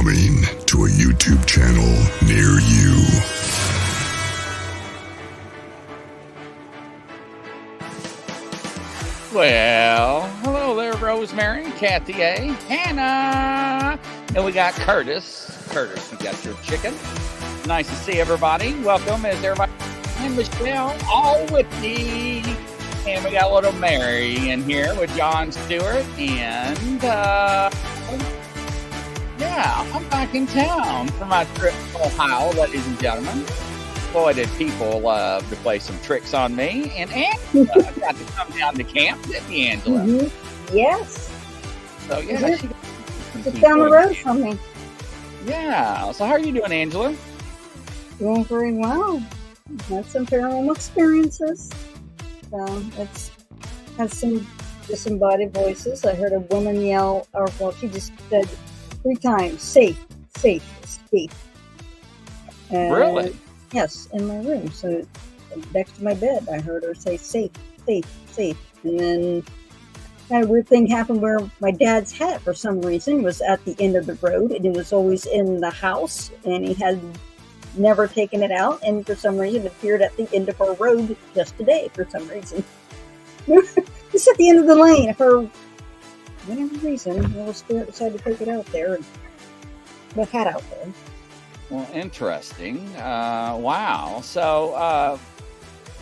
Coming to a YouTube channel near you. Well, hello there, Rosemary, Kathy A, Hannah, and we got Curtis. Curtis, you got your chicken. Nice to see everybody. Welcome, as everybody. And Michelle, all with me. And we got little Mary in here with John Stewart. And, yeah, I'm back in town for my trip to Ohio, ladies and gentlemen. Boy, did people love to play some tricks on me. And Angela got to come down to camp, didn't you, Angela? Mm-hmm. Yes. So, yeah. Just down the road from me. Yeah. So, how are you doing, Angela? Doing very well. Had some paranormal experiences. It's had some disembodied voices. I heard a woman yell, or well, she just said 3 times, safe, safe, safe. Really? Yes, in my room. So next to my bed, I heard her say safe, safe, safe. And then had a weird thing happen where my dad's hat, for some reason, was at the end of the road, and it was always in the house, and he had never taken it out, and for some reason it appeared at the end of our road just today, for some reason. Just at the end of the lane, for whatever reason, the little spirit decided to take it out there, and the hat out there. Well, interesting. Wow. So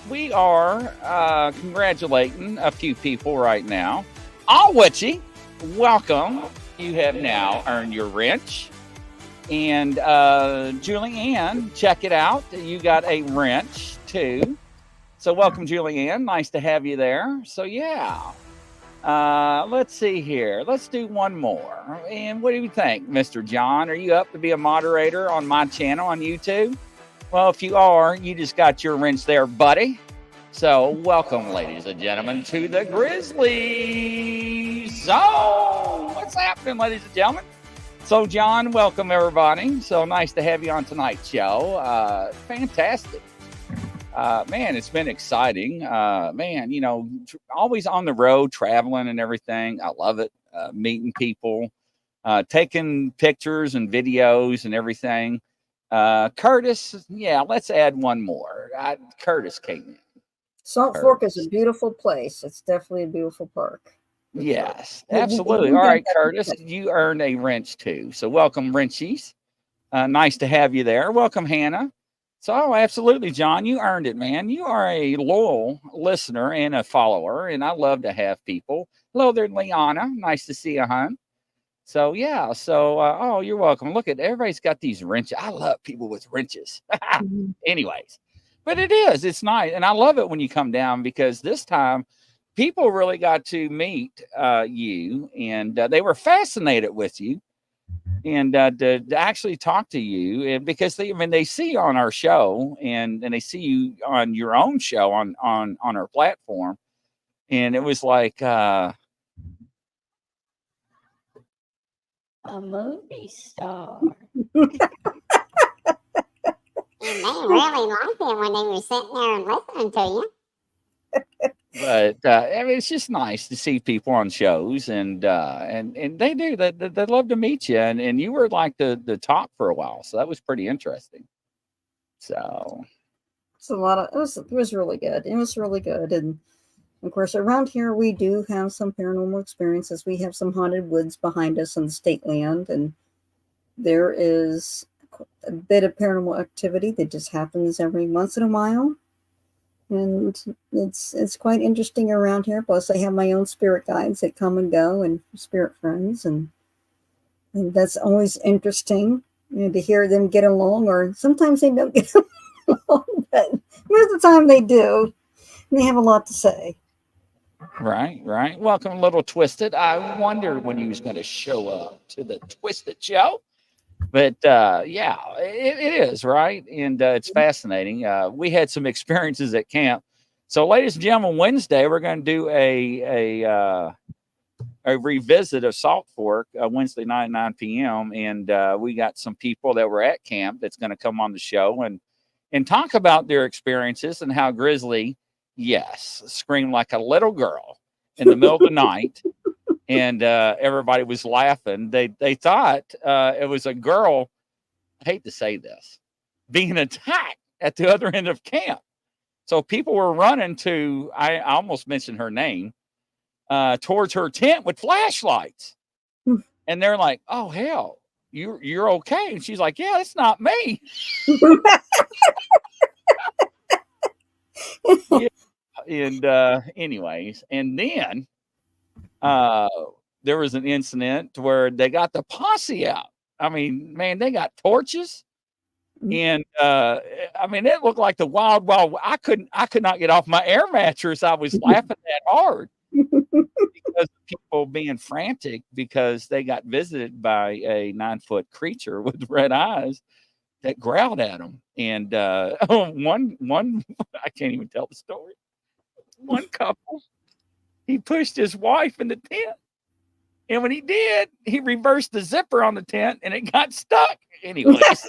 we are congratulating a few people right now. All witchy, welcome. You have now earned your wrench. And Julianne, check it out. You got a wrench too. So welcome, Julianne. Nice to have you there. So yeah. Let's see here. Let's do one more. And what do you think, Mr. John? Are you up to be a moderator on my channel on YouTube? Well, if you are, you just got your wrench there, buddy. So welcome, ladies and gentlemen, to the Grizzly Zone. What's happening, ladies and gentlemen? So, John, welcome, everybody. So nice to have you on tonight's show. Fantastic. Man, it's been exciting. Man, you know, always on the road, traveling and everything. I love it. Meeting people, taking pictures and videos and everything. Curtis, yeah, let's add one more. Curtis came in. Salt Fork is a beautiful place. It's definitely a beautiful park. Yes, absolutely. All right, Curtis, you earned a wrench too. So welcome, wrenchies. Nice to have you there. Welcome, Hannah. So absolutely, John, you earned it, man. You are a loyal listener and a follower, and I love to have people. Hello there, Liana. Nice to see you, hon. So yeah, so oh, you're welcome. Look at everybody's got these wrenches. I love people with wrenches. Anyways, but it's nice, and I love it when you come down because this time people really got to meet you, and they were fascinated with you, and to actually talk to you, and because they see you on our show, and they see you on your own show on our platform, and it was like a movie star. And they really liked it when they were sitting there and listening to you. But I mean, it's just nice to see people on shows, and they do that. They love to meet you, and you were like the top for a while, so that was pretty interesting. So it's it was really good. It was really good, and of course, around here we do have some paranormal experiences. We have some haunted woods behind us on the state land, and there is a bit of paranormal activity that just happens every once in a while. And it's quite interesting around here. Plus, I have my own spirit guides that come and go, and spirit friends, and that's always interesting, you know, to hear them get along. Or sometimes they don't get along, but most of the time they do. And they have a lot to say. Right. Welcome, Little Twisted. I wondered when he was going to show up to the Twisted show. But yeah, it is, right? And it's fascinating. We had some experiences at camp. So, ladies and gentlemen, Wednesday we're going to do a revisit of Salt Fork Wednesday night at 9 p.m. And we got some people that were at camp that's going to come on the show and talk about their experiences and how Grizzly, yes, screamed like a little girl in the middle of the night. and everybody was laughing. They thought it was a girl. I hate to say this, being attacked at the other end of camp. So people were running to, I almost mentioned her name, towards her tent with flashlights. And they're like, "Oh hell, you're okay." And she's like, "Yeah, it's not me." Yeah. And anyways, and then there was an incident where they got the posse out. I mean, man, they got torches. And I mean, it looked like the wild. I could not get off my air mattress. I was laughing that hard because of people being frantic because they got visited by a 9-foot creature with red eyes that growled at them. And one I can't even tell the story. One couple, he pushed his wife in the tent, and when he did, he reversed the zipper on the tent, and it got stuck. Anyways.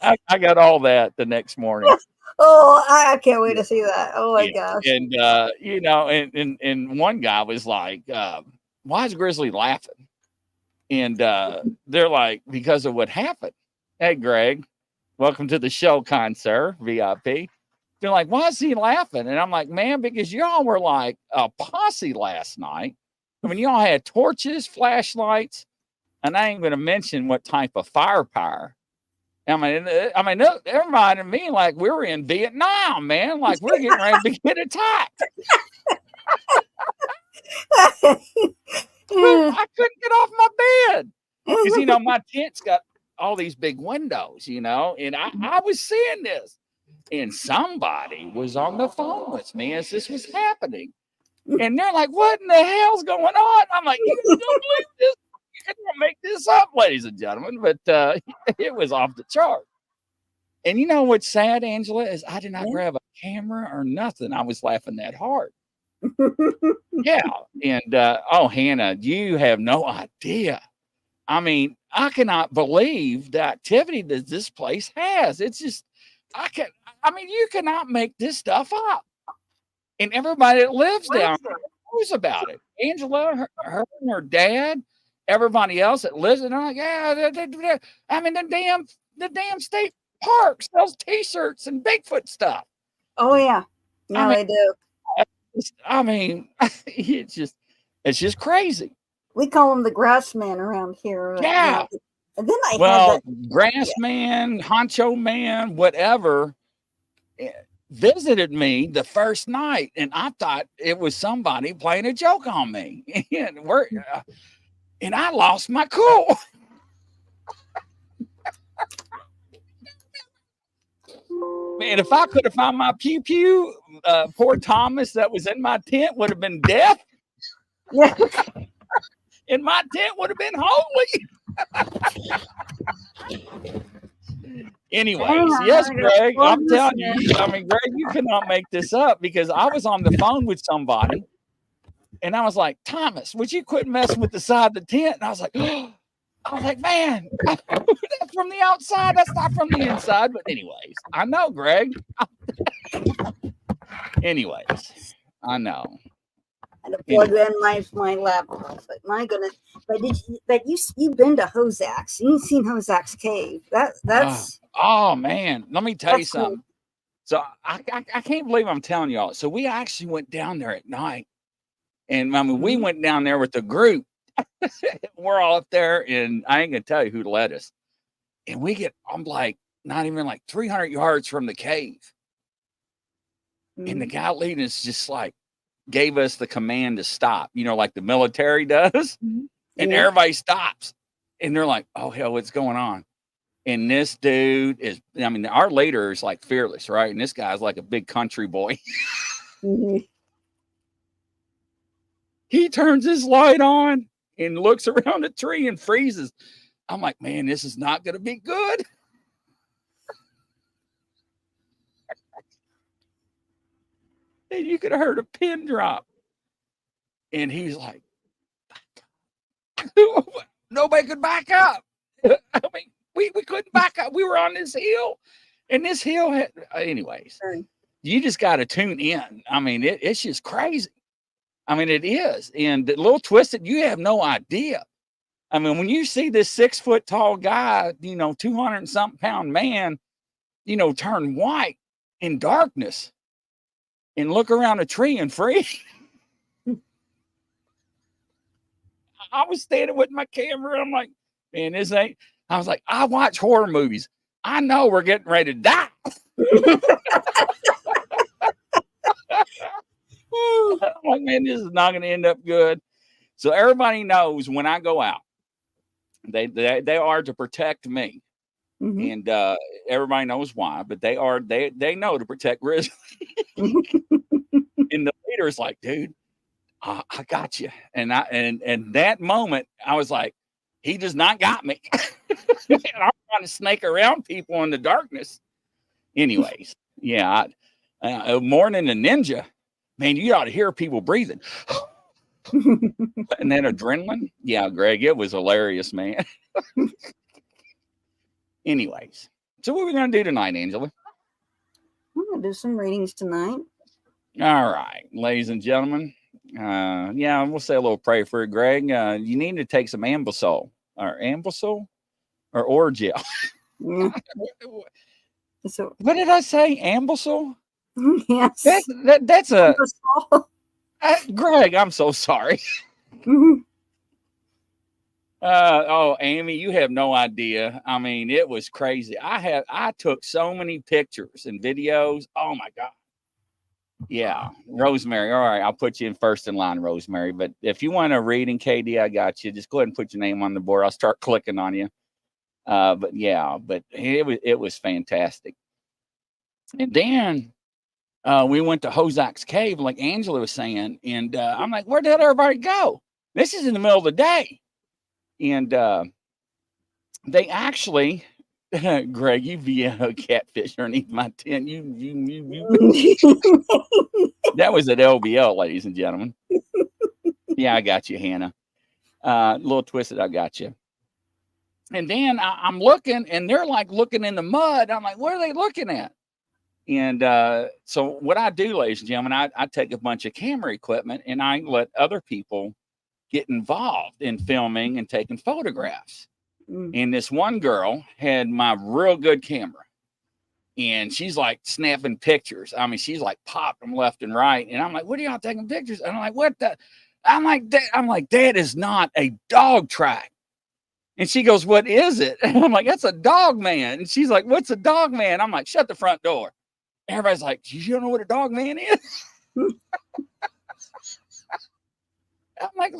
I got all that the next morning. Oh, I can't wait to see that. Oh my gosh. And you know, and one guy was like, why is Grizzly laughing? And they're like, because of what happened. Hey Greg, welcome to the show, kind sir, VIP. They're like, why is he laughing? And I'm like, man, because y'all were like a posse last night. I mean, y'all had torches, flashlights, and I ain't gonna mention what type of firepower. I mean, it reminded me like we were in Vietnam, man. Like we're getting ready to get attacked. I couldn't get off my bed because, you know, my tent's got all these big windows, you know, and I was seeing this, and somebody was on the phone with me as this was happening, and they're like, "What in the hell's going on?" I'm like, "You don't believe this? You can't make this up, ladies and gentlemen." But it was off the chart. And you know what's sad, Angela, is I did not grab a camera or nothing. I was laughing that hard. Yeah. And oh, Hannah, you have no idea. I mean, I cannot believe the activity that this place has. It's just, I mean, you cannot make this stuff up. And everybody that lives down there knows about it. Angela, her and her dad, everybody else that lives in, they're like, yeah, I mean, the damn state park sells T-shirts and Bigfoot stuff. Oh yeah, no, they do. I mean, it's just crazy. We call them the grass man around here. Yeah. And then I grass man, honcho man, whatever, visited me the first night, and I thought it was somebody playing a joke on me, and I lost my cool. Man, if I could have found my pew, poor Thomas that was in my tent would have been deaf. Yeah. And my tent would have been holy. Anyways, yes, Greg, I'm telling you. I mean, Greg, you cannot make this up because I was on the phone with somebody and I was like, Thomas, would you quit messing with the side of the tent? And I was like, man, that's from the outside. That's not from the inside. But anyways, I know, Greg. Anyways, I know. And to plug in my laptop, but my goodness! But you've been to Hozak's? You've seen Hozak's cave? That's oh man! Let me tell you something. Cool. So I can't believe I'm telling y'all. So we actually went down there at night, and I mean we went down there with the group. We're all up there, and I ain't gonna tell you who led us. And I'm like not even like 300 yards from the cave, and the guy leading us just like gave us the command to stop, you know, like the military does. And everybody stops. And they're like, oh, hell, what's going on? And this dude is, I mean, our leader is like fearless, right? And this guy's like a big country boy. He turns his light on and looks around the tree and freezes. I'm like, man, this is not going to be good. And you could have heard a pin drop. And he's like, nobody could back up. I mean, we couldn't back up. We were on this hill, and this hill had, anyways, you just got to tune in. I mean, it's just crazy. I mean, it is. And a little twisted, you have no idea. I mean, when you see this 6 foot tall guy, 200 and something pound man, turn white in darkness and look around a tree and freeze. I was standing with my camera. I'm like, man, I was like, I watch horror movies. I know we're getting ready to die. I'm like, man, this is not going to end up good. So everybody knows when I go out, they are to protect me. And everybody knows why, but they know to protect Grizzly. And the leader's like, dude, I got you. And that moment, I was like, he does not got me. And I'm trying to snake around people in the darkness. Anyways, yeah, more than a ninja, man, you ought to hear people breathing. And then adrenaline. Yeah, Greg, it was hilarious, man. Anyways, so what are we going to do tonight, Angela? I'm going to do some readings tonight. All right, ladies and gentlemen. We'll say a little prayer for it, Greg. You need to take some Ambisol or Orgel. Yeah. So, what did I say? Ambisol? Yes. That's a Greg, I'm so sorry. Amy, you have no idea. I mean, it was crazy. I took so many pictures and videos. Oh my God. Yeah, Rosemary. All right, I'll put you in first in line, Rosemary. But if you want a reading, KD, I got you. Just go ahead and put your name on the board. I'll start clicking on you. But it was fantastic. And then we went to Hozak's cave, like Angela was saying, and I'm like, where did everybody go? This is in the middle of the day. And they actually, Greg, you be a catfish underneath my tent. You. That was at LBL, ladies and gentlemen. Yeah, I got you, Hannah. A little twisted, I got you. And then I'm looking, and they're like looking in the mud. I'm like, what are they looking at? And so what I do, ladies and gentlemen, I take a bunch of camera equipment, and I let other people get involved in filming and taking photographs. And this one girl had my real good camera, and she's like snapping pictures. I mean, she's like popping them left and right. And I'm like, what are y'all taking pictures? And I'm like, what the? I'm like, that is not a dog track. And she goes, what is it? And I'm like, that's a dog man. And she's like, what's a dog man? I'm like, shut the front door. Everybody's like, you don't know what a dog man is? I'm like,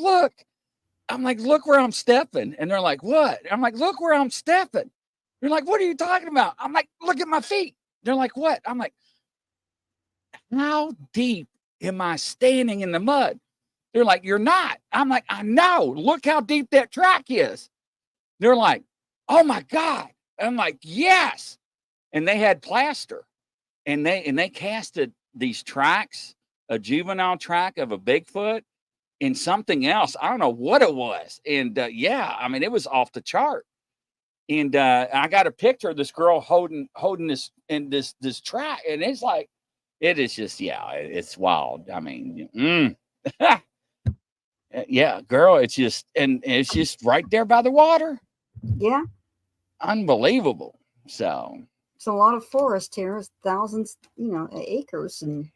look where I'm stepping. And they're like, what? I'm like, look where I'm stepping. They're like, what are you talking about? I'm like, look at my feet. They're like, what? I'm like, how deep am I standing in the mud? They're like, you're not. I'm like, I know. Look how deep that track is. They're like, oh my God. I'm like, yes. And they had plaster. And they casted these tracks, a juvenile track of a Bigfoot and something else. I don't know what it was. And I mean, it was off the chart. And I got a picture of this girl holding this in this track, and it's like, it is just, it's wild. I mean, yeah, girl, it's just right there by the water. Yeah, unbelievable. So it's a lot of forest here. It's thousands, acres, and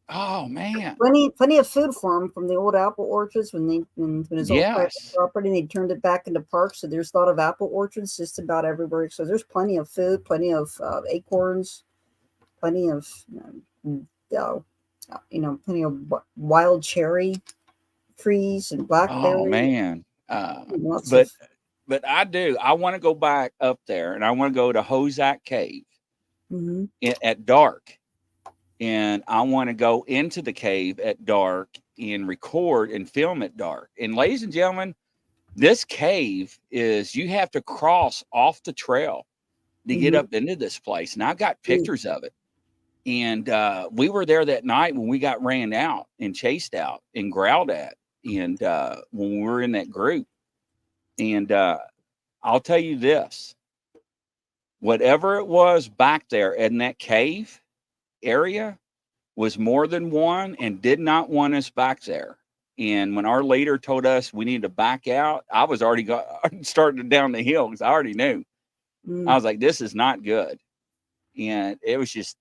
oh man, plenty of food for them from the old apple orchards when it's all private property. They turned it back into parks, so there's a lot of apple orchards just about everywhere. So there's plenty of food, plenty of acorns, plenty of plenty of wild cherry trees and blackberry. Oh man, but I want to go back up there, and I want to go to Hozak Cave at dark. And I want to go into the cave at dark and record and film at dark. And ladies and gentlemen, this cave you have to cross off the trail to get up into this place. And I've got pictures of it. And we were there that night when we got ran out and chased out and growled at. And when we were in that group. And I'll tell you this, whatever it was back there in that cave area, was more than one and did not want us back there. And when our leader told us we needed to back out, I was already starting down the hill because I already knew. I was like, this is not good. And it was just,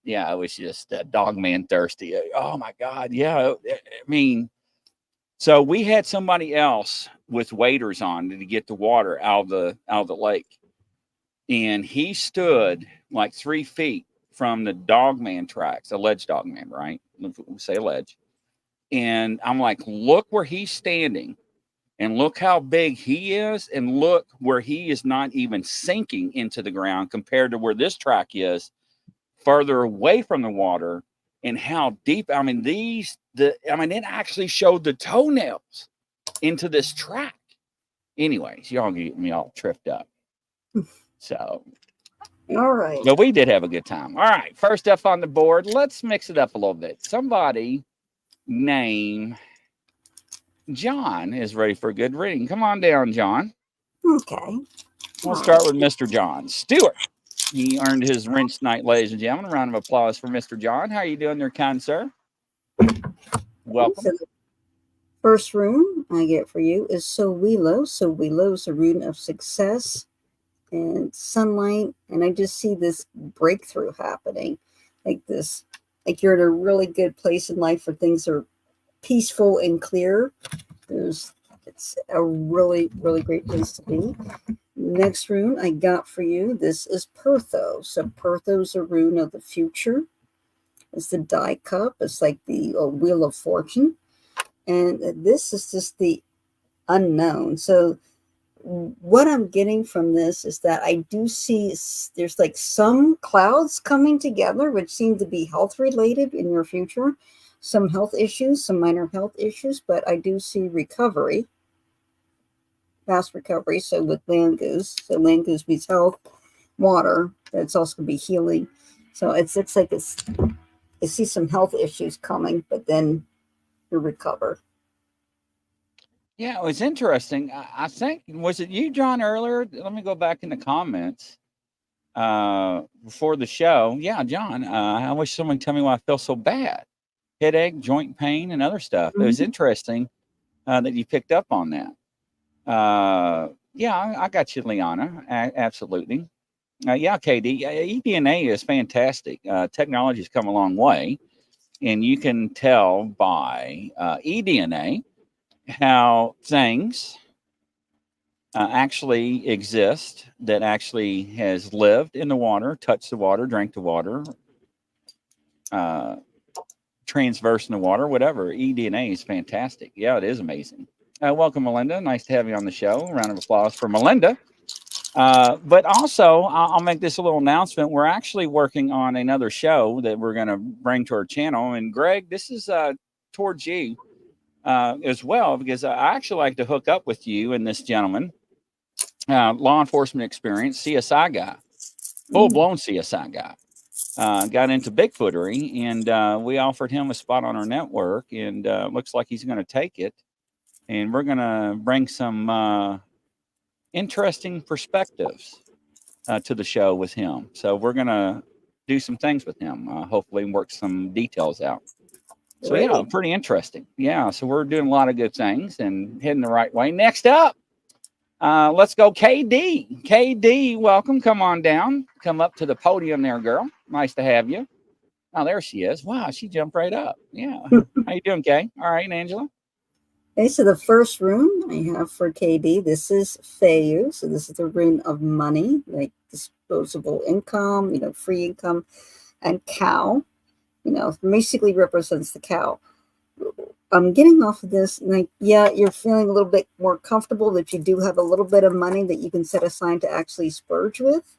dog man thirsty. Oh my God. Yeah. I mean, so we had somebody else with waders on to get the water out of the lake. And he stood like 3 feet from the dogman tracks, alleged dogman, right? We say alleged. And I'm like, look where he's standing and look how big he is. And look where he is not even sinking into the ground compared to where this track is further away from the water, and how deep. I mean, it actually showed the toenails into this track. Anyways, y'all get me all tripped up. So, all right. But we did have a good time. All right. First up on the board, let's mix it up a little bit. Somebody named John is ready for a good reading. Come on down, John. Okay. We'll start with Mr. John Stewart. He earned his rinse tonight, ladies and gentlemen. A round of applause for Mr. John. How are you doing there, kind sir? Welcome. So the first rune I get for you is Sowilo. Sowilo is a rune of success and sunlight. And I just see this breakthrough happening. Like you're in a really good place in life where things are peaceful and clear. It's a really, really great place to be. Next rune I got for you, this is Pertho. So Pertho is a rune of the future. It's the die cup. It's like the wheel of fortune. And this is just the unknown. So what I'm getting from this is that I do see there's like some clouds coming together, which seem to be health related in your future. Some health issues, some minor health issues, but I do see recovery. Fast recovery. So with land goose, land goose means health, water. It's also going to be healing. So it looks like I see some health issues coming, but then you recover. Yeah, it was interesting. I think, was it you, John, earlier? Let me go back in the comments before the show. Yeah, John, I wish someone would tell me why I feel so bad. Headache, joint pain, and other stuff. It was interesting that you picked up on that. Yeah, I got you, Liana. Absolutely. Yeah, KD. eDNA is fantastic. Technology has come a long way, and you can tell by eDNA how things actually exist that actually has lived in the water, touched the water, drank the water, transverse in the water, whatever. eDNA is fantastic. Yeah, it is amazing. Welcome, Melinda. Nice to have you on the show. Round of applause for Melinda. But also, I'll make this a little announcement. We're actually working on another show that we're going to bring to our channel. And Greg, this is towards you as well, because I actually like to hook up with you and this gentleman, law enforcement experience, CSI guy, full-blown CSI guy. Got into Bigfootery, and we offered him a spot on our network, and looks like he's going to take it. And we're going to bring some interesting perspectives to the show with him. So we're going to do some things with him, hopefully, and work some details out. So, yeah, pretty interesting. Yeah, so we're doing a lot of good things and heading the right way. Next up, let's go KD. KD, welcome. Come on down. Come up to the podium there, girl. Nice to have you. Oh, there she is. Wow, she jumped right up. Yeah. How you doing, Kay? All right, Angela? Okay, so the first rune I have for KD, this is Feyu. So this is the rune of money, like disposable income, free income, and cow, basically represents the cow. I'm getting off of this, like, yeah, you're feeling a little bit more comfortable that you do have a little bit of money that you can set aside to actually splurge with.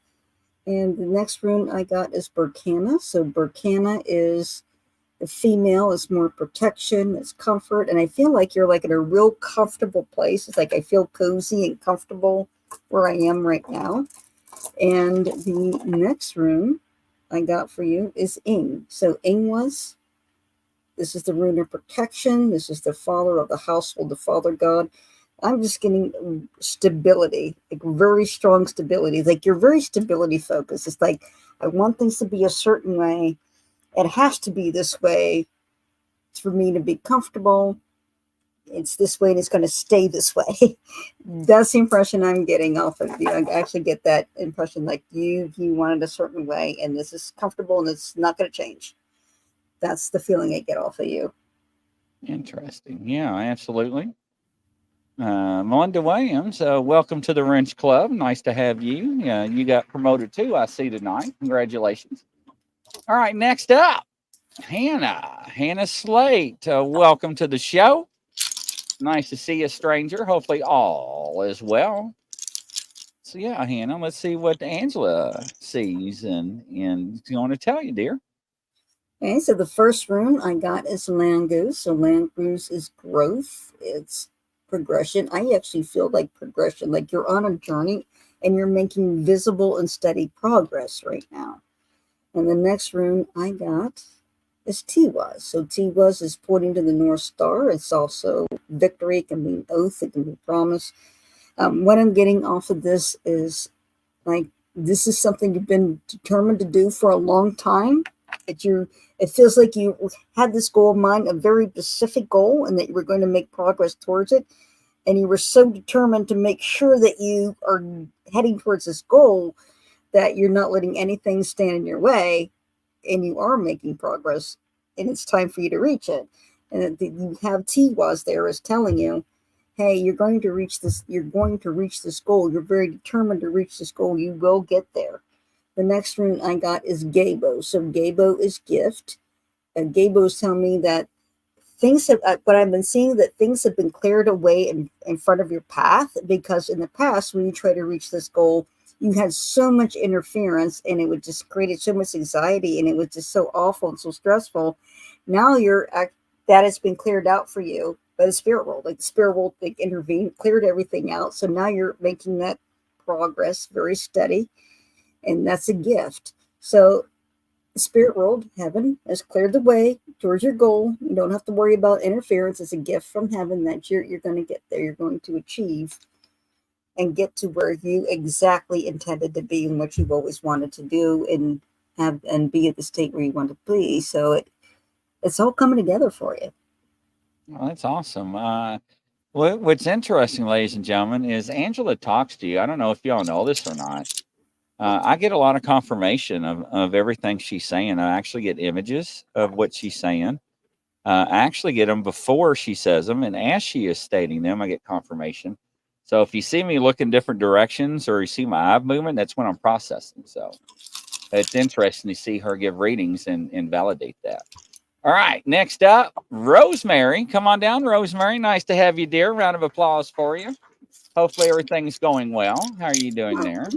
And the next rune I got is Burkana. So Burkana is the female, is more protection, it's comfort. And I feel like you're like in a real comfortable place. It's like I feel cozy and comfortable where I am right now. And the next rune I got for you is Ing. So this is the rune of protection. This is the father of the household, the father god. I'm just getting stability, like very strong stability. Like you're very stability focused. It's like, I want things to be a certain way. it has to be this way for me to be comfortable. It's this way and it's going to stay this way. That's the impression I'm getting off of you. I actually get that impression like you want it a certain way and this is comfortable and it's not going to change. That's the feeling I get off of you. Interesting. Yeah, absolutely. Melinda Williams, welcome to the Wrench Club. Nice to have you. You got promoted too, I see tonight. Congratulations. All right, next up, Hannah Slate. Welcome to the show. Nice to see you, stranger. Hopefully all is well. So yeah, Hannah, let's see what Angela sees and is going to tell you, dear. Okay, so the first rune I got is land goose. So land goose is growth. It's progression. I actually feel like progression, like you're on a journey and you're making visible and steady progress right now. And the next rune I got is Tiwaz. So Tiwaz is pointing to the North Star. It's also victory. It can mean oath. It can be promise. What I'm getting off of this is like this is something you've been determined to do for a long time. It feels like you had this goal of mind, a very specific goal, and that you were going to make progress towards it. And you were so determined to make sure that you are heading towards this goal that you're not letting anything stand in your way, and you are making progress, and it's time for you to reach it. And you have Tiwaz there is telling you, hey, you're going to reach this. You're going to reach this goal. You're very determined to reach this goal. You will get there. The next rune I got is Gabo. So Gabo is gift. And Gabo is telling me that things have, what I've been seeing, that things have been cleared away in front of your path, because in the past, when you try to reach this goal, you had so much interference and it would just create so much anxiety and it was just so awful and so stressful. Now that has been cleared out for you by the spirit world. Like the spirit world, they intervened, cleared everything out. So now you're making that progress very steady. And that's a gift. So the spirit world, heaven, has cleared the way towards your goal. You don't have to worry about interference. It's a gift from heaven that you're going to get there. You're going to achieve and get to where you exactly intended to be and what you've always wanted to do and be at the state where you want to be. So it's all coming together for you. Well, that's awesome. What's interesting, ladies and gentlemen, is Angela talks to you. I don't know if y'all know this or not. I get a lot of confirmation of everything she's saying. I actually get images of what she's saying. I actually get them before she says them. And as she is stating them, I get confirmation. So if you see me look in different directions or you see my eye movement, that's when I'm processing. So it's interesting to see her give readings and validate that. All right. Next up, Rosemary. Come on down, Rosemary. Nice to have you, dear. Round of applause for you. Hopefully everything's going well. How are you doing there?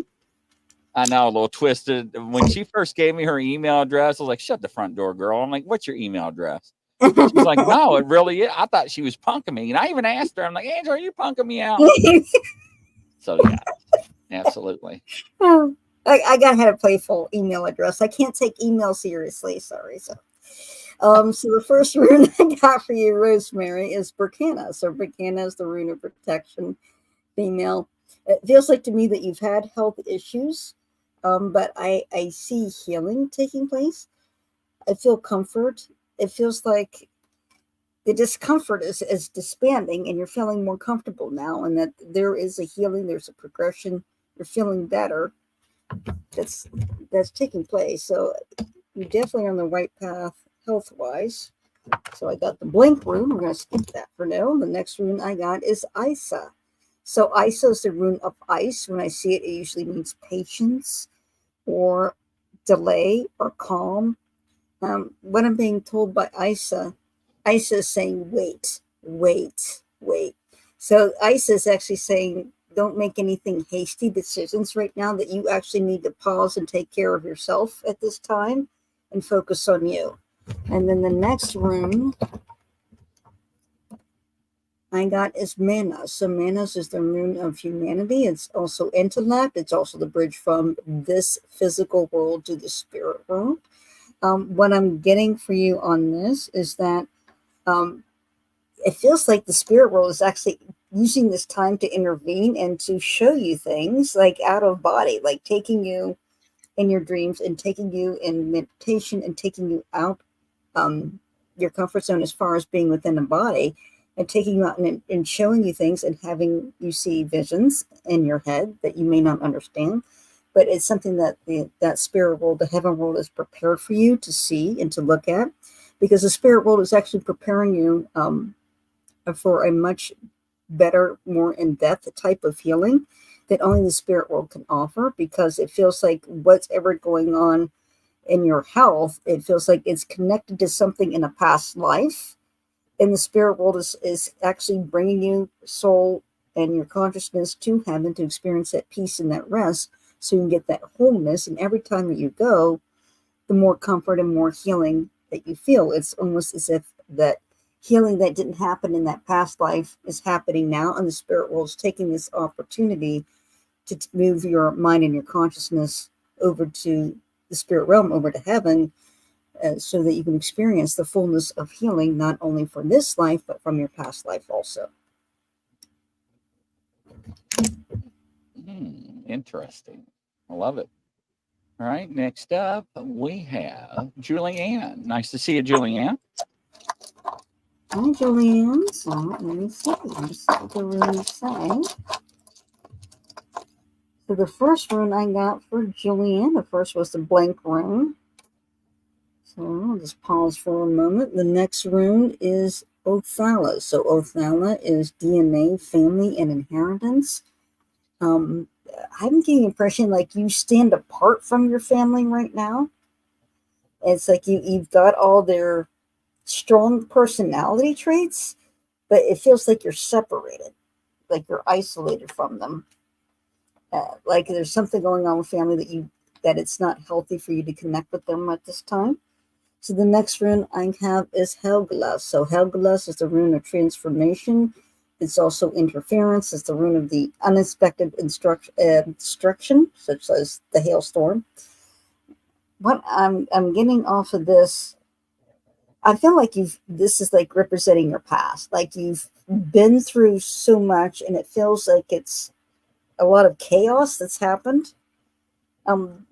I know, a little twisted. When she first gave me her email address, I was like, shut the front door, girl. I'm like, what's your email address? She's like, no, it really is. I thought she was punking me. And I even asked her, I'm like, Angela, are you punking me out? So, yeah, absolutely. Oh, I got to have a playful email address. I can't take email seriously. Sorry. So the first rune I got for you, Rosemary, is Burkana. So Burkana is the rune of protection, female. It feels like to me that you've had health issues. But I see healing taking place. I feel comfort. It feels like the discomfort is disbanding and you're feeling more comfortable now, and that there is a healing, there's a progression, you're feeling better. That's taking place. So you're definitely on the right path health-wise. So I got the blink rune. We're going to skip that for now. The next rune I got is Isa. So Isa is the rune of ice. When I see it, it usually means patience or delay or calm. What I'm being told by Isa is saying, wait. So Isa is actually saying, don't make anything hasty decisions right now, that you actually need to pause and take care of yourself at this time and focus on you. And then the next rune I got is Manas. So Manas is the rune of humanity. It's also intellect. It's also the bridge from this physical world to the spirit world. What I'm getting for you on this is that it feels like the spirit world is actually using this time to intervene and to show you things like out of body, like taking you in your dreams and taking you in meditation and taking you out your comfort zone as far as being within the body, and taking you out and showing you things and having you see visions in your head that you may not understand. But it's something that that spirit world, the heaven world, is prepared for you to see and to look at, because the spirit world is actually preparing you for a much better, more in-depth type of healing that only the spirit world can offer, because it feels like what's ever going on in your health, it feels like it's connected to something in a past life. And the spirit world is actually bringing you soul and your consciousness to heaven to experience that peace and that rest, so you can get that wholeness. And every time that you go, the more comfort and more healing that you feel. It's almost as if that healing that didn't happen in that past life is happening now, and the spirit world is taking this opportunity to move your mind and your consciousness over to the spirit realm, over to heaven, so that you can experience the fullness of healing, not only from this life, but from your past life also. Interesting. I love it. All right, next up, we have Julianne. Nice to see you, Julianne. Hi, Julianne. So let me see what the runes say. So the first rune I got for Julianne, the first was the blank rune. So I'll just pause for a moment. The next rune is Othala. So Othala is DNA, family, and inheritance. I'm getting the impression like you stand apart from your family right now. It's like you've got all their strong personality traits, but it feels like you're separated, like you're isolated from them. Like there's something going on with family that it's not healthy for you to connect with them at this time. So the next rune I have is Helgelas. So Helgelas is the rune of transformation. It's also interference. It's the rune of the unexpected destruction, such as the hailstorm. What I'm getting off of this, I feel like this is like representing your past. Like you've been through so much, and it feels like it's a lot of chaos that's happened.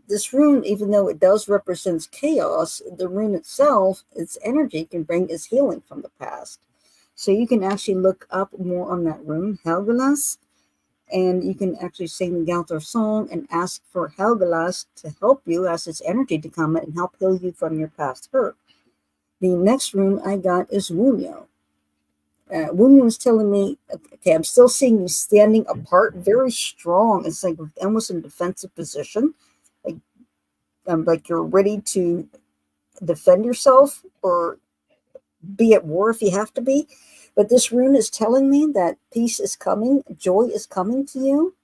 This rune, even though it does represent chaos, the rune itself, its energy can bring is healing from the past. So you can actually look up more on that rune, Helgelas, and you can actually sing the Galter song and ask for Helgelas to help you, ask its energy to come in and help heal you from your past hurt. The next rune I got is Wunyo. Wunyo is telling me, okay, I'm still seeing you standing apart, very strong. It's like almost in a defensive position. Like you're ready to defend yourself or be at war if you have to be. But this rune is telling me that peace is coming, joy is coming to you,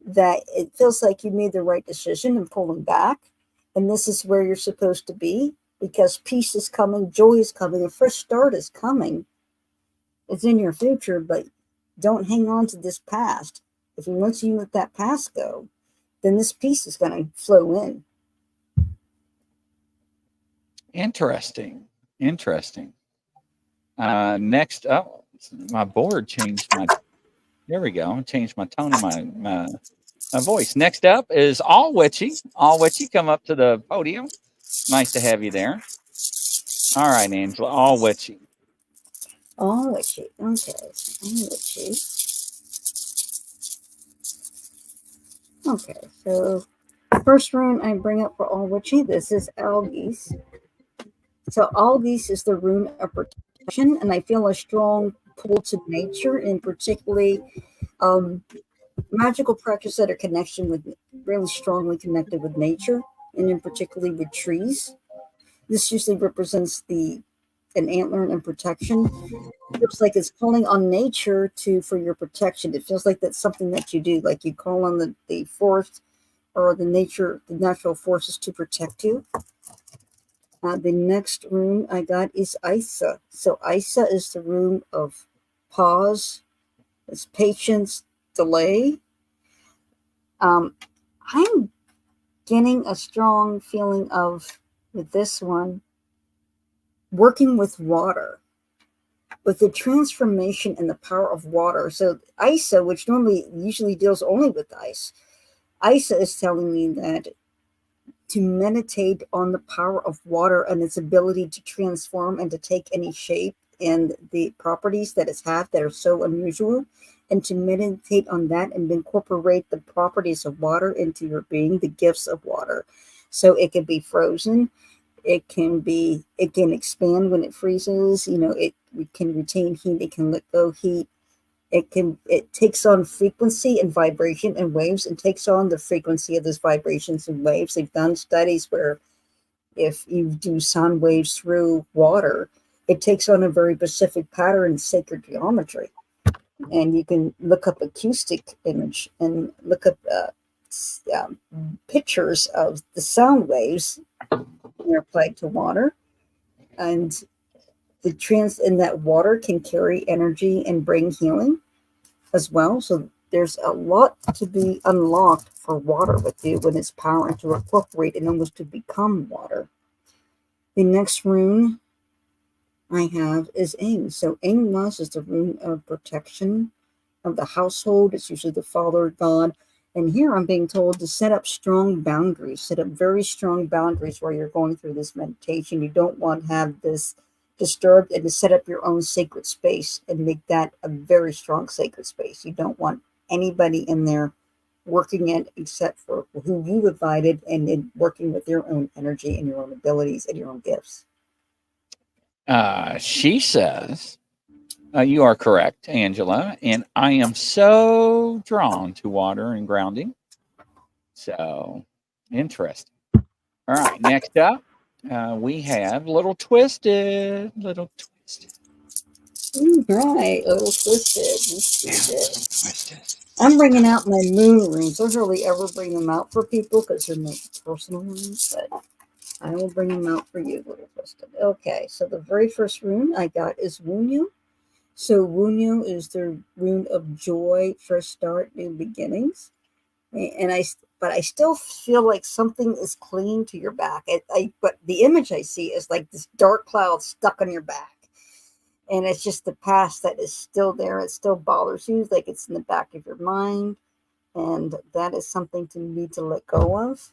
that it feels like you made the right decision in pulling back, and this is where you're supposed to be, because peace is coming, joy is coming, a fresh start is coming. It's in your future, but don't hang on to this past. If once you let that past go, then this peace is going to flow in. Interesting. Next up, my board changed my. There we go. Changed my tone of my voice. Next up is All Witchy. All Witchy, come up to the podium. Nice to have you there. All right, Angela. All Witchy. All Witchy. Okay. All Witchy. Okay, so first rune I bring up for All Witchy, this is Algies. So Algies is the rune of protection, and I feel a strong pull to nature, and particularly magical practice that are really strongly connected with nature, and in particularly with trees. This usually represents an antler and protection. It feels like it's calling on nature for your protection. It feels like that's something that you do, like you call on the forest or the natural forces to protect you. The next rune I got is Isa. So Isa is the rune of pause, it's patience, delay. I'm getting a strong feeling of, with this one, working with water, with the transformation and the power of water. So Isa, which usually deals only with ice, Isa is telling me that to meditate on the power of water and its ability to transform and to take any shape and the properties that it's have that are so unusual, and to meditate on that and incorporate the properties of water into your being, the gifts of water. So it can be frozen, it can expand when it freezes, it can retain heat, it can let go heat. It takes on frequency and vibration and waves, and takes on the frequency of those vibrations and waves. They've done studies where if you do sound waves through water, it takes on a very specific pattern in sacred geometry. And you can look up acoustic image and look up pictures of the sound waves when they're applied to water. And that water can carry energy and bring healing as well. So there's a lot to be unlocked for water with you when it's power to incorporate and almost to become water. The next rune I have is Eng. So Eng Mas is the rune of protection of the household. It's usually the father god. And here I'm being told to set up strong boundaries, set up very strong boundaries while you're going through this meditation. You don't want to have this disturbed, and to set up your own sacred space and make that a very strong sacred space. You don't want anybody in there working it except for who you invited, and in working with your own energy and your own abilities and your own gifts. She says, you are correct, Angela, and I am so drawn to water and grounding. So interesting. All right, next up, we have Little Twisted. Right, little twisted. I'm bringing out my moon rings. Don't really ever bring them out for people because they're my personal ones, but I will bring them out for you, little twisted. Okay, so the very first rune I got is Wunyu. So Wunyu is the rune of joy, fresh start, new beginnings. But I still feel like something is clinging to your back. But the image I see is like this dark cloud stuck on your back. And it's just the past that is still there. It still bothers you, like it's in the back of your mind. And that is something to need to let go of,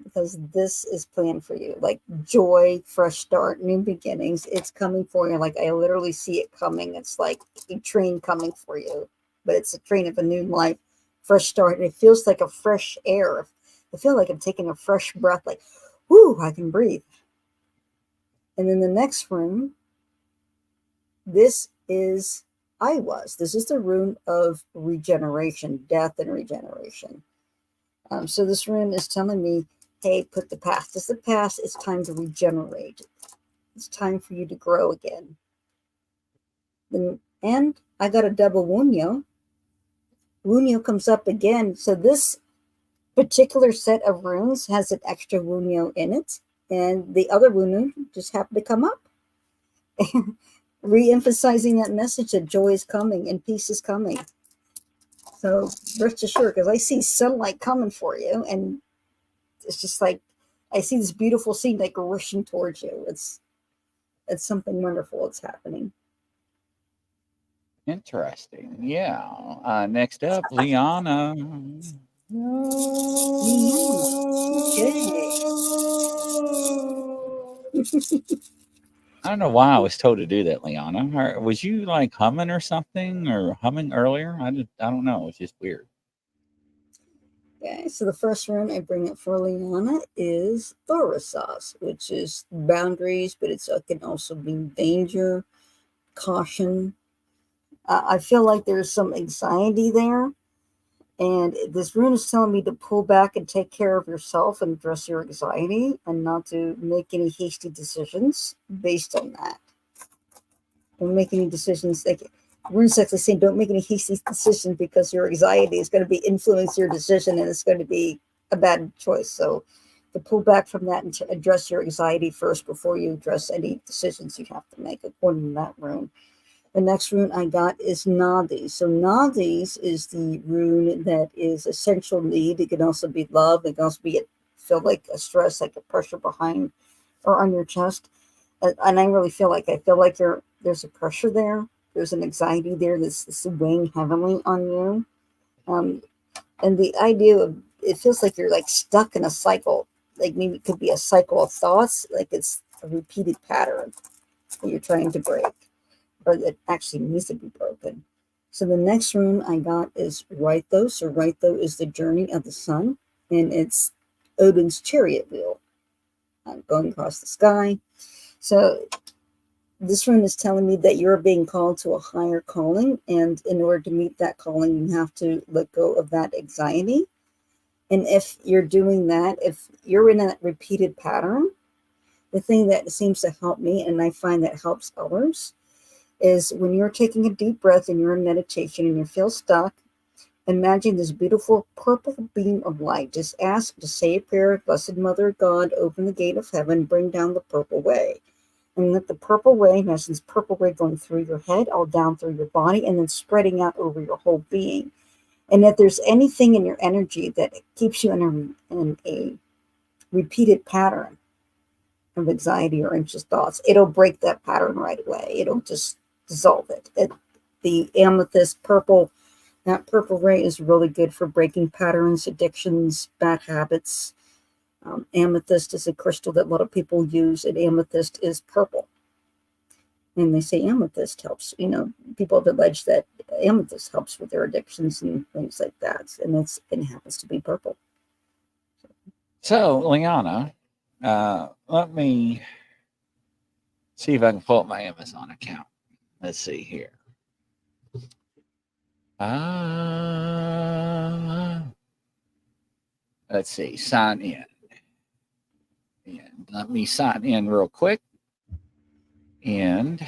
because this is planned for you. Like joy, fresh start, new beginnings. It's coming for you. Like I literally see it coming. It's like a train coming for you, but it's a train of a new life, fresh start. And it feels like a fresh air. I feel like I'm taking a fresh breath, like, whoo, I can breathe. And then the next rune, this is This is the rune of regeneration, death and regeneration. So this rune is telling me, hey, put the past. It's the past. It's time to regenerate. It's time for you to grow again. And I got a double Wunyo. Wunyo comes up again. So this particular set of runes has an extra Wunyo in it. And the other Wunyo just happened to come up. Re-emphasizing that message that joy is coming and peace is coming. So rest assured, because I see sunlight coming for you, and it's just like I see this beautiful scene like rushing towards you. It's something wonderful. It's happening. Interesting. Yeah. Next up, Liana. Okay. I don't know why I was told to do that, Liana. Was you like humming or something, or humming earlier? I don't know. It's just weird. Okay, so the first rune I bring up for Liana is Thorasas, which is boundaries, but it can also mean danger, caution. I feel like there's some anxiety there. And this rune is telling me to pull back and take care of yourself and address your anxiety, and not to make any hasty decisions based on that. Don't make any decisions. Like rune's actually saying, don't make any hasty decisions, because your anxiety is going to influence your decision, and it's going to be a bad choice. So to pull back from that and to address your anxiety first before you address any decisions you have to make, according to that rune. The next rune I got is Nadis. So Nadis is the rune that is essential need. It can also be love. It can also feel like a stress, like a pressure behind or on your chest. And I really feel like there's a pressure there. There's an anxiety there that's weighing heavily on you. And the idea of it feels like you're like stuck in a cycle. Like maybe it could be a cycle of thoughts, like it's a repeated pattern that you're trying to break, or that actually needs to be broken. So the next rune I got is Raitho. So Raitho is the journey of the sun, and it's Odin's chariot wheel going across the sky. So this rune is telling me that you're being called to a higher calling, and in order to meet that calling, you have to let go of that anxiety. And if you're doing that, if you're in a repeated pattern, the thing that seems to help me, and I find that helps others, is when you're taking a deep breath and you're in meditation and you feel stuck, imagine this beautiful purple beam of light. Just say a prayer, Blessed Mother of God, open the gate of heaven, bring down the purple ray. And let the purple ray, in essence, purple ray going through your head, all down through your body, and then spreading out over your whole being. And if there's anything in your energy that keeps you in a repeated pattern of anxiety or anxious thoughts, it'll break that pattern right away. It'll just dissolve it. The amethyst purple, that purple ray is really good for breaking patterns, addictions, bad habits. Amethyst is a crystal that a lot of people use, and amethyst is purple. And they say amethyst helps. People have alleged that amethyst helps with their addictions and things like that. And it happens to be purple. So, Liana, let me see if I can pull up my Amazon account. Let's see here. Let's see, sign in. And let me sign in real quick. And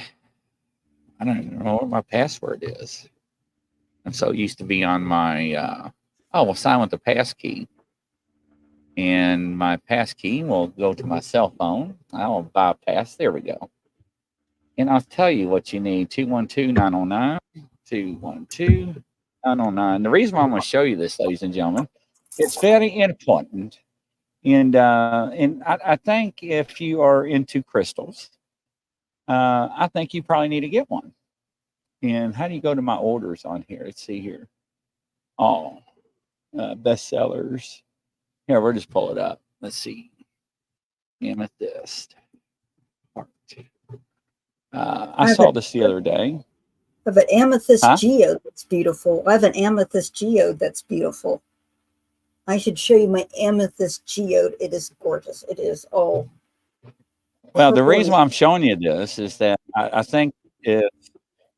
I don't even know what my password is. I'm so used to be on my, sign with the pass key. And my pass key will go to my cell phone. I'll bypass. There we go. And I'll tell you what you need. 212-909. 212-909. The reason why I'm going to show you this, ladies and gentlemen, it's very important. And I think if you are into crystals, I think you probably need to get one. And how do you go to my orders on here? Let's see here. Oh, bestsellers. Here, we'll just pull it up. Let's see. Amethyst. Heart. I saw this the other day. I have an amethyst geode that's beautiful. I have an amethyst geode that's beautiful. I should show you my amethyst geode. It is gorgeous. It is all. Well, the reason why I'm showing you this is that I think if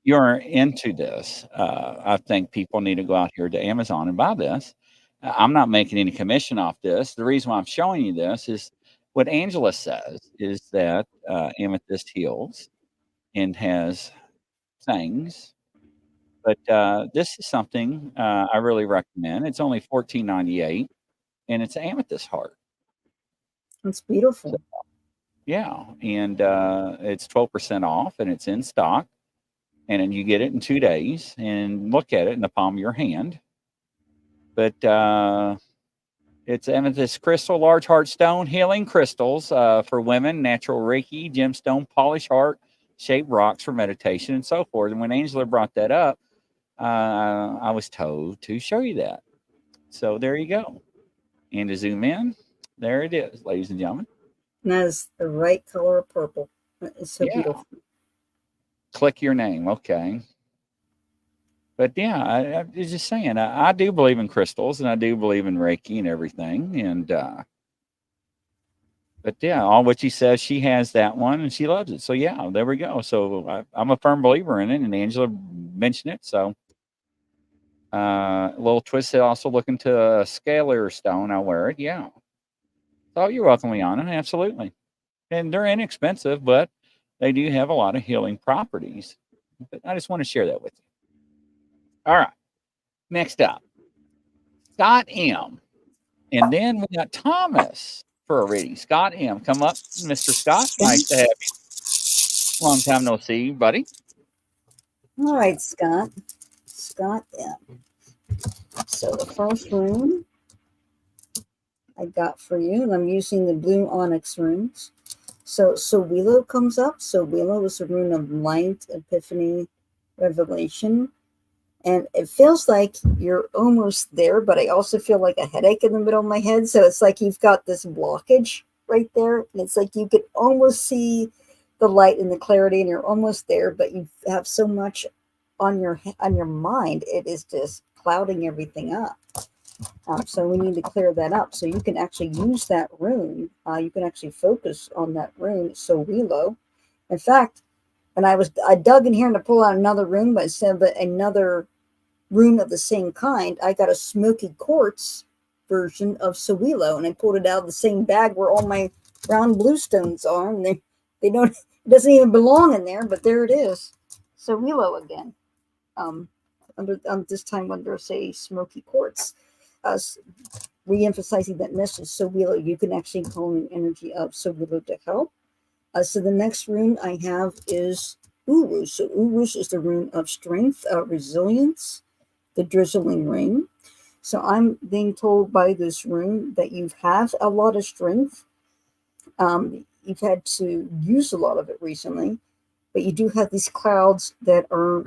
you're into this, I think people need to go out here to Amazon and buy this. I'm not making any commission off this. The reason why I'm showing you this is what Angela says is that amethyst heals and has things. But this is something I really recommend. It's only $14.98, and it's an amethyst heart. It's beautiful. So, yeah, and it's 12% off, and it's in stock. And then you get it in 2 days, and look at it in the palm of your hand. But it's amethyst crystal, large heart stone, healing crystals for women, natural Reiki, gemstone, polished heart, shaped rocks for meditation, and so forth. And when Angela brought that up, I was told to show you that. So there you go. And to zoom in, there it is, ladies and gentlemen. And that is the right color of purple. It's so beautiful. Click your name. Okay. But yeah, I was just saying, I do believe in crystals, and I do believe in Reiki and everything. And, but yeah, all what she says, she has that one and she loves it. So yeah, there we go. So I'm a firm believer in it, and Angela mentioned it. So a little twisted, also looking to a scalar stone. I'll wear it. Yeah. So you're welcome, Liana. Absolutely. And they're inexpensive, but they do have a lot of healing properties. But I just want to share that with you. All right. Next up, Scott M. And then we got Thomas for a reading. Scott M. Come up, Mr. Scott. Nice to have you. Long time no see, buddy. All right, Scott. Scott M. So the first rune I got for you, and I'm using the blue onyx runes. So Willow comes up. So Willow is a rune of light, epiphany, revelation. And it feels like you're almost there, but I also feel like a headache in the middle of my head. So it's like you've got this blockage right there. And it's like you can almost see the light and the clarity, and you're almost there, but you have so much on your mind. It is just clouding everything up. So we need to clear that up. So you can actually use that rune. You can actually focus on that rune, Sowilo. In fact, and I dug in here to pull out another rune, but instead of another rune of the same kind, I got a smoky quartz version of Sowilo, and I pulled it out of the same bag where all my round blue stones are, and they don't, it doesn't even belong in there, but there it is, Sowilo again. Under this time under, say, smoky quartz, re-emphasizing that message, Sowilo. You can actually call an energy of Sowilo to help. So the next rune I have is Urus. So Urus is the rune of strength, resilience, the drizzling ring. So I'm being told by this rune that you have a lot of strength. You've had to use a lot of it recently, but you do have these clouds that are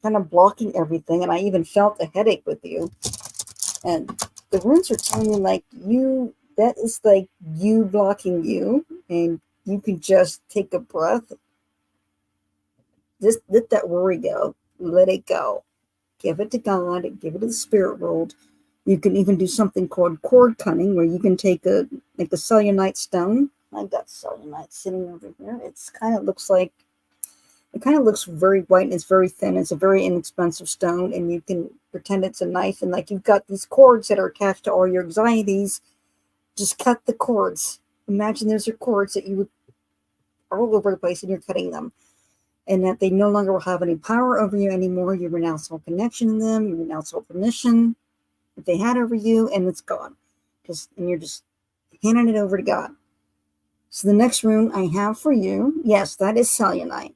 kind of blocking everything. And I even felt a headache with you. And the runes are telling me like that is like you blocking you, and you can just take a breath. Just let that worry go. Let it go. Give it to God. Give it to the spirit world. You can even do something called cord cutting, where you can take a selenite stone. I've got selenite sitting over here. It kind of looks very white, and it's very thin. It's a very inexpensive stone, and you can pretend it's a knife, and like you've got these cords that are attached to all your anxieties. Just cut the cords. Imagine those are cords that you would all over the place, and you're cutting them, and that they no longer will have any power over you anymore. You renounce all connection to them. You renounce all permission that they had over you, and it's gone. And you're just handing it over to God. So the next rune I have for you, yes, that is selenite.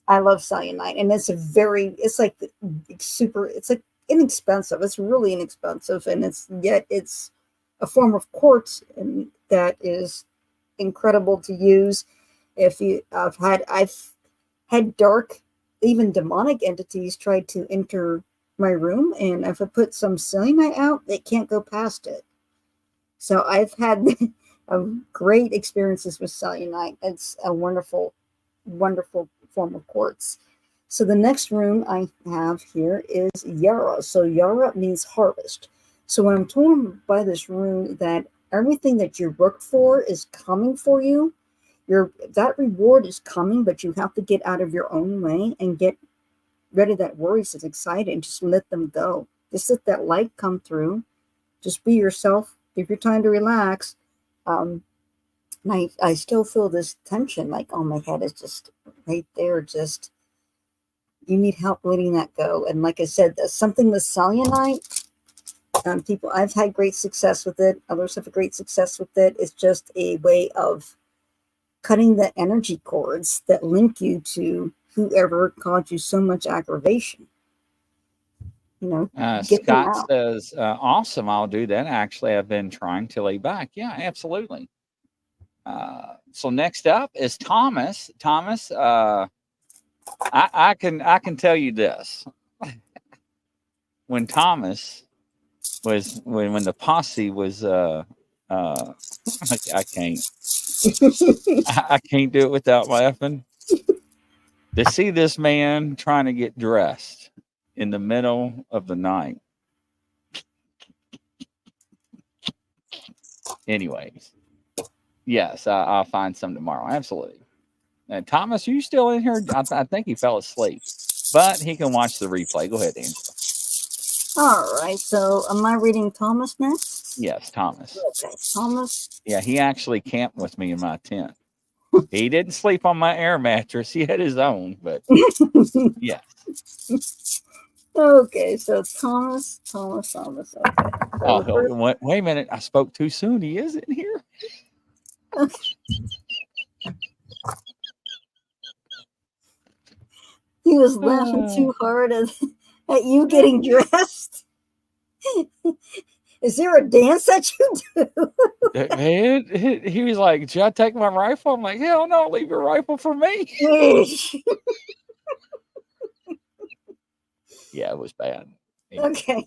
I love selenite, and it's like inexpensive. It's really inexpensive, and it's a form of quartz, and that is incredible to use. I've had dark, even demonic entities try to enter my room, and if I put some selenite out, they can't go past it. So I've had great experiences with selenite. It's a wonderful, wonderful form of quartz. So the next rune I have here is Yara. So Yara means harvest. So when I'm told by this rune that everything that you worked for is coming for you, that reward is coming, but you have to get out of your own way and get rid of that worry, so excited, and just let them go. Just let that light come through. Just be yourself. Give your time to relax. And I still feel this tension, like on my head is just right there. Just, you need help letting that go. And like I said, there's something with selenite. People, I've had great success with it. Others have great success with it. It's just a way of cutting the energy cords that link you to whoever caused you so much aggravation. Scott says, awesome, I'll do that. Actually, I've been trying to lay back. Yeah, absolutely. So next up is Thomas. Thomas, I can tell you this. When Thomas was when the posse was I can't I can't do it without laughing. To see this man trying to get dressed in the middle of the night. Anyways, yes, I'll find some tomorrow. Absolutely. And Thomas, are you still in here? I think he fell asleep, but he can watch the replay. Go ahead, Angela. All right. So am I reading Thomas next? Yes, Thomas. Okay, Thomas. Yeah, he actually camped with me in my tent. He didn't sleep on my air mattress. He had his own, but yeah. Okay, so Thomas. Okay. So Wait a minute. I spoke too soon. He is in here. Okay. He was laughing too hard at you getting dressed. Is there a dance that you do? Man, he was like, should I take my rifle? I'm like, hell no, leave your rifle for me. Yeah, it was bad. Yeah. Okay.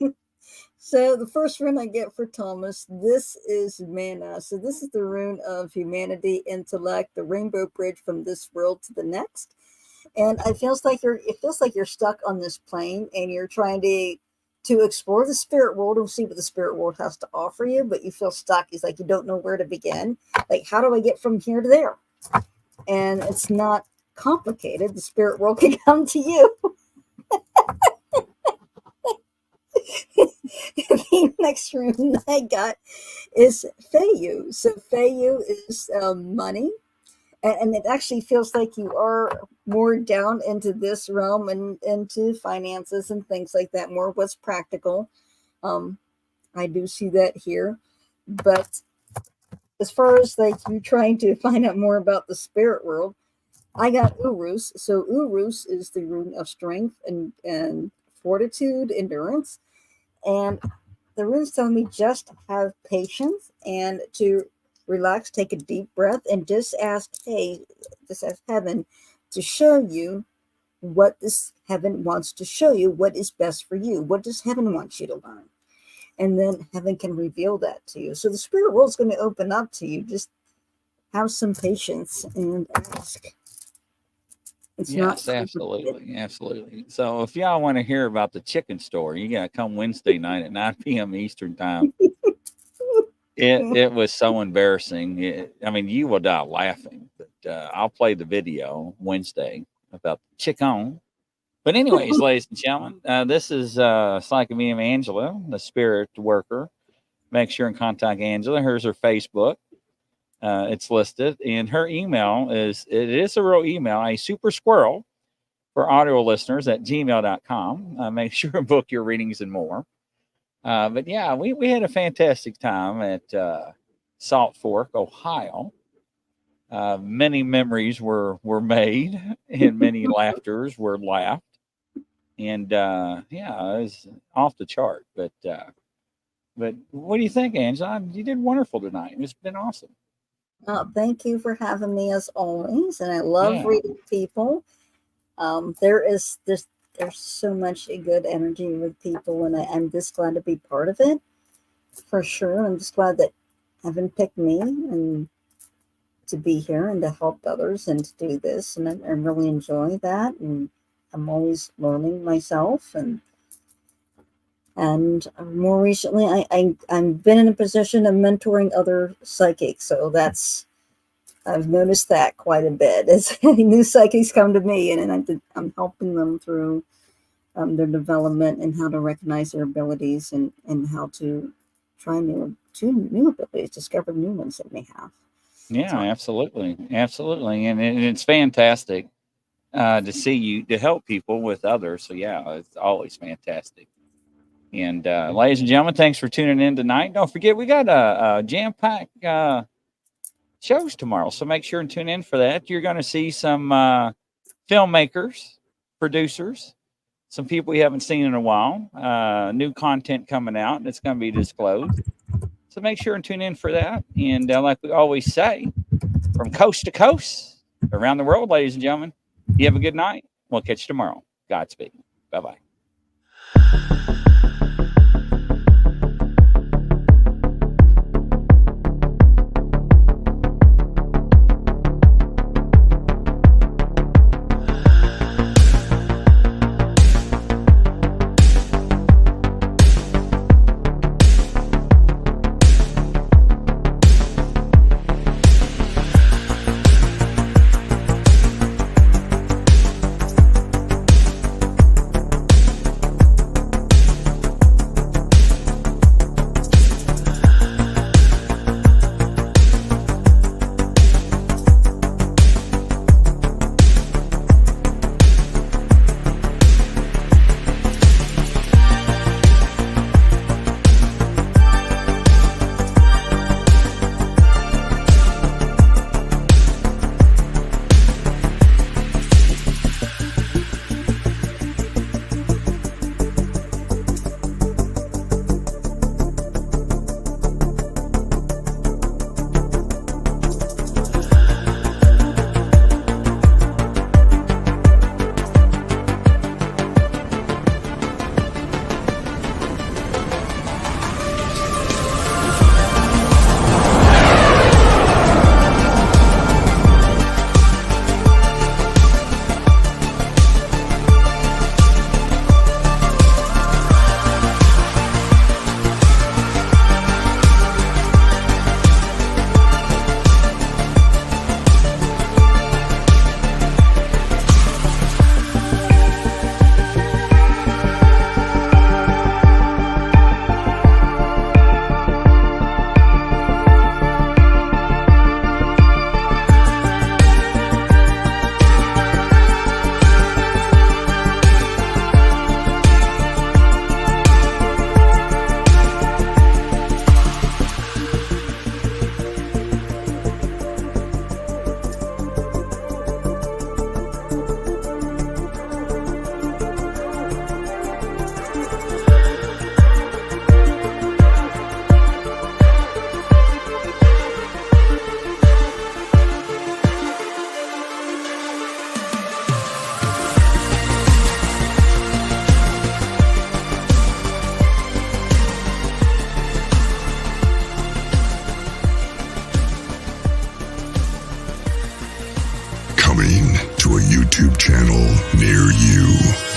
So the first rune I get for Thomas, this is mana. So this is the rune of humanity, intellect, the rainbow bridge from this world to the next. And it feels like you're stuck on this plane and you're trying to explore the spirit world and see what the spirit world has to offer you, but you feel stuck. It's like you don't know where to begin. Like, how do I get from here to there? And it's not complicated. The spirit world can come to you. The next rune I got is Feyu. So Feyu is money. And it actually feels like you are more down into this realm and into finances and things like that, more what's practical. I do see that here. But as far as like you trying to find out more about the spirit world, I got Urus. So Urus is the rune of strength and fortitude, endurance. And the runes tell me just have patience and to relax, take a deep breath, and just ask heaven to show you what this heaven wants to show you, what is best for you. What does heaven want you to learn? And then heaven can reveal that to you. So the spirit world is going to open up to you. Just have some patience and ask. Yes, absolutely. So if y'all want to hear about the chicken story, you got to come Wednesday night at 9 p.m. Eastern time. It was so embarrassing. I mean, you will die laughing. But I'll play the video Wednesday about the chicken. But anyways, ladies and gentlemen, this is Psychic Medium Angela, the spirit worker. Make sure and contact Angela. Here's her Facebook. It's listed, and her email it is a real email, a super squirrel for audio listeners at gmail.com. Make sure and book your readings and more. But yeah, we had a fantastic time at Salt Fork, Ohio. Many memories were made and many laughters were laughed. And yeah, it was off the chart. But what do you think, Angela? You did wonderful tonight. It's been awesome. Thank you for having me as always. And I love reading people. There's so much good energy with people, and I'm just glad to be part of it, for sure. I'm just glad that heaven picked me and to be here and to help others and to do this, and I really enjoy that. And I'm always learning myself, and more recently, I've been in a position of mentoring other psychics, so I've noticed that quite a bit as new psychics come to me, and I'm helping them through their development and how to recognize their abilities and how to try new abilities, discover new ones that they have. Yeah, absolutely. And it's fantastic to see you, to help people with others. So yeah, it's always fantastic. And ladies and gentlemen, thanks for tuning in tonight. Don't forget, we got a jam-packed shows tomorrow, so make sure and tune in for that. You're going to see some filmmakers, producers, some people we haven't seen in a while, new content coming out, and it's going to be disclosed. So make sure and tune in for that. And like we always say, from coast to coast, around the world, ladies and gentlemen, you have a good night. We'll catch you tomorrow. Godspeed. Bye-bye. Coming to a YouTube channel near you.